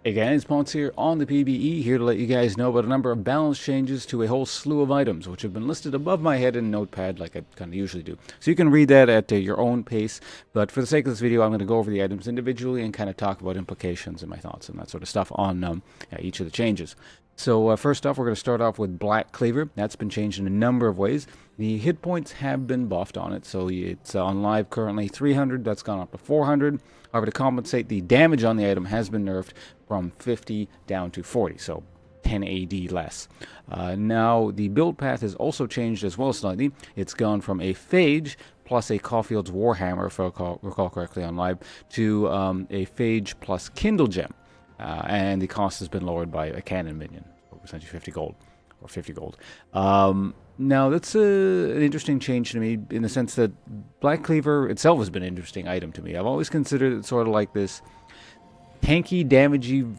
Hey guys, Ponce here on the PBE, here to let you guys know about a number of balance changes to a whole slew of items, which have been listed above my head in Notepad like I kind of usually do. So you can read that at your own pace, but for the sake of this video, I'm going to go over the items individually and kind of talk about implications and my thoughts and that sort of stuff on each of the changes. So first off, we're going to start off with Black Cleaver. That's been changed in a number of ways. The hit points have been buffed on it, so it's on live currently 300. That's gone up to 400. However, to compensate, the damage on the item has been nerfed from 50 down to 40, so 10 AD less. Now, the build path has also changed as well slightly. It's gone from a Phage plus a Caulfield's Warhammer, if I recall correctly on live, to a Phage plus Kindle Gem. And the cost has been lowered by a cannon minion, essentially 50 gold, or 50 gold. Now, that's an interesting change to me in the sense that Black Cleaver itself has been an interesting item to me. I've always considered it sort of like this tanky, damagey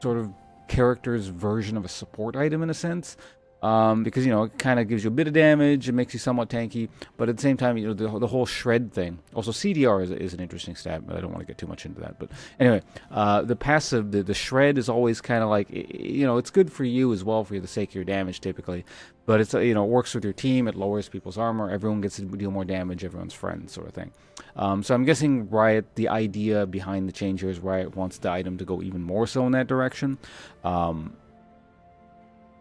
sort of character's version of a support item in a sense. Because, you know, it kind of gives you a bit of damage, it makes you somewhat tanky, but at the same time, you know, the whole shred thing. Also, CDR is an interesting stat, but I don't want to get too much into that. But anyway, the passive, the shred is always kind of like, you know, it's good for you as well for the sake of your damage typically, but it's, you know, it works with your team, it lowers people's armor, everyone gets to deal more damage, everyone's friends sort of thing. So I'm guessing Riot, the idea behind the change here is Riot wants the item to go even more so in that direction.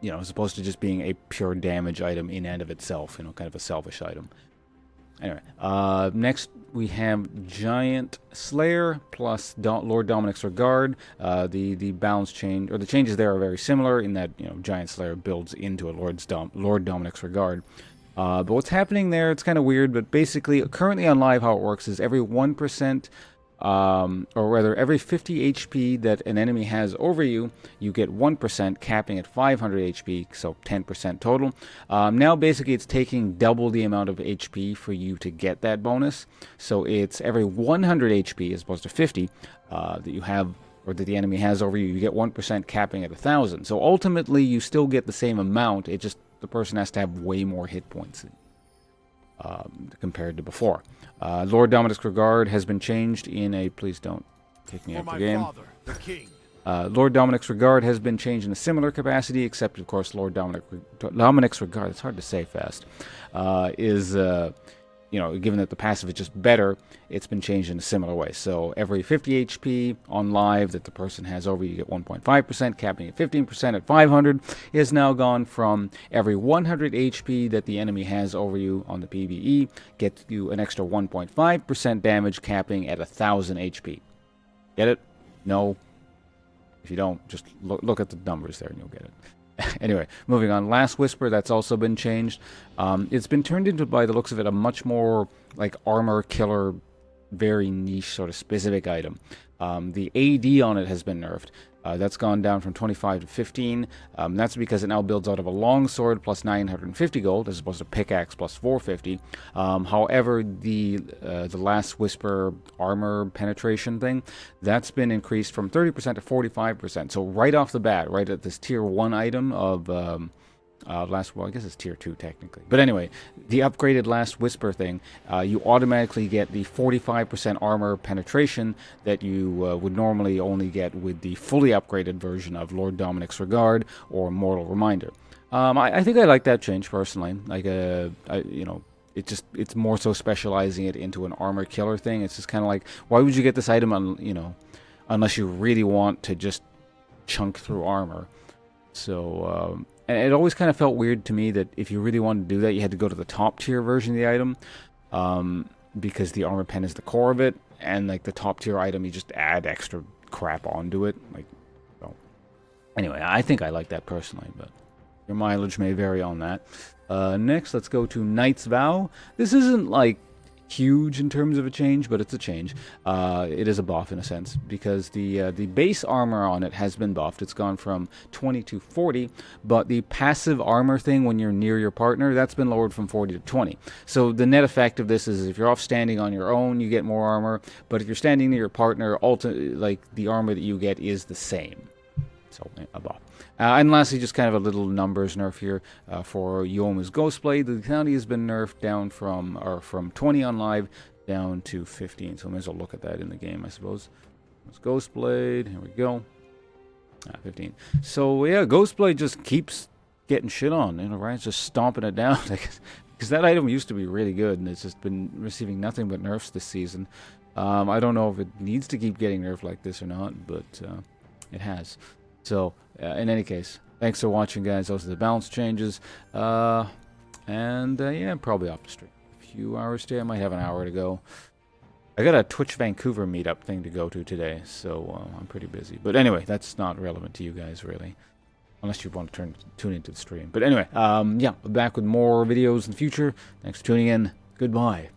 You know, as opposed to just being a pure damage item in and of itself, you know, kind of a selfish item. Anyway, next we have Giant Slayer plus Lord Dominik's Regard. The balance change, or the changes there are very similar in that, you know, Giant Slayer builds into a Lord Dominik's Regard. But what's happening there, it's kind of weird, but basically, currently on live, how it works is every 1%, or rather every 50 HP that an enemy has over you, you get 1%, capping at 500 HP, so 10% total. Now basically it's taking double the amount of HP for you to get that bonus, so it's every 100 HP as opposed to 50 that you have, or that the enemy has over you, you get 1%, capping at 1,000. So ultimately you still get the same amount, it just, the person has to have way more hit points compared to before. Lord Dominik's Regard has been changed in a... Please don't kick me out of the game. Father, the king. Lord Dominik's Regard has been changed in a similar capacity, except, of course, Dominik's Regard, it's hard to say fast, is... you know, given that the passive is just better, it's been changed in a similar way. So every 50 HP on live that the person has over you get 1.5%, capping at 15% at 500, is now gone from every 100 HP that the enemy has over you on the PvE, gets you an extra 1.5% damage, capping at 1,000 HP. Get it? No? If you don't, just look at the numbers there and you'll get it. Anyway, moving on. Last Whisper, that's also been changed. It's been turned into, by the looks of it, a much more like armor killer, very niche sort of specific item. The AD on it has been nerfed. That's gone down from 25 to 15. That's because it now builds out of a longsword plus 950 gold as opposed to pickaxe plus 450. However, the Last Whisper armor penetration thing, that's been increased from 30% to 45%. So right off the bat, right at this tier 1 item of... well, I guess it's tier 2 technically. But anyway, the upgraded Last Whisper thing, you automatically get the 45% armor penetration that you would normally only get with the fully upgraded version of Lord Dominik's Regard or Mortal Reminder. I think I like that change personally. Like, you know, it's more so specializing it into an armor killer thing. It's just kind of like, why would you get this item, you know, unless you really want to just chunk through armor? So, and it always kind of felt weird to me that if you really wanted to do that, you had to go to the top tier version of the item, because the armor pen is the core of it, and like the top tier item, you just add extra crap onto it. Like, so. Anyway, I think I like that personally, but your mileage may vary on that. Next, let's go to Knight's Vow. This isn't like huge in terms of a change, but it's a change. It is a buff in a sense, because the base armor on it has been buffed. It's gone from 20 to 40, but the passive armor thing when you're near your partner, that's been lowered from 40 to 20. So the net effect of this is if you're off standing on your own, you get more armor, but if you're standing near your partner, like the armor that you get is the same. So a buff. And lastly, just kind of a little numbers nerf here for Yomu's Ghostblade. The county has been nerfed down from 20 on live down to 15. So I may as well look at that in the game, I suppose. It's Ghostblade. Here we go. 15. So yeah, Ghostblade just keeps getting shit on. You know, Ryan's just stomping it down because that item used to be really good, and it's just been receiving nothing but nerfs this season. I don't know if it needs to keep getting nerfed like this or not, but it has. So in any case, thanks for watching, guys. Those are the balance changes. Yeah, probably off the stream. A few hours today. I might have an hour to go. I got a Twitch Vancouver meetup thing to go to today, so I'm pretty busy. But anyway, that's not relevant to you guys, really. Unless you want to tune into the stream. But anyway, yeah, back with more videos in the future. Thanks for tuning in. Goodbye.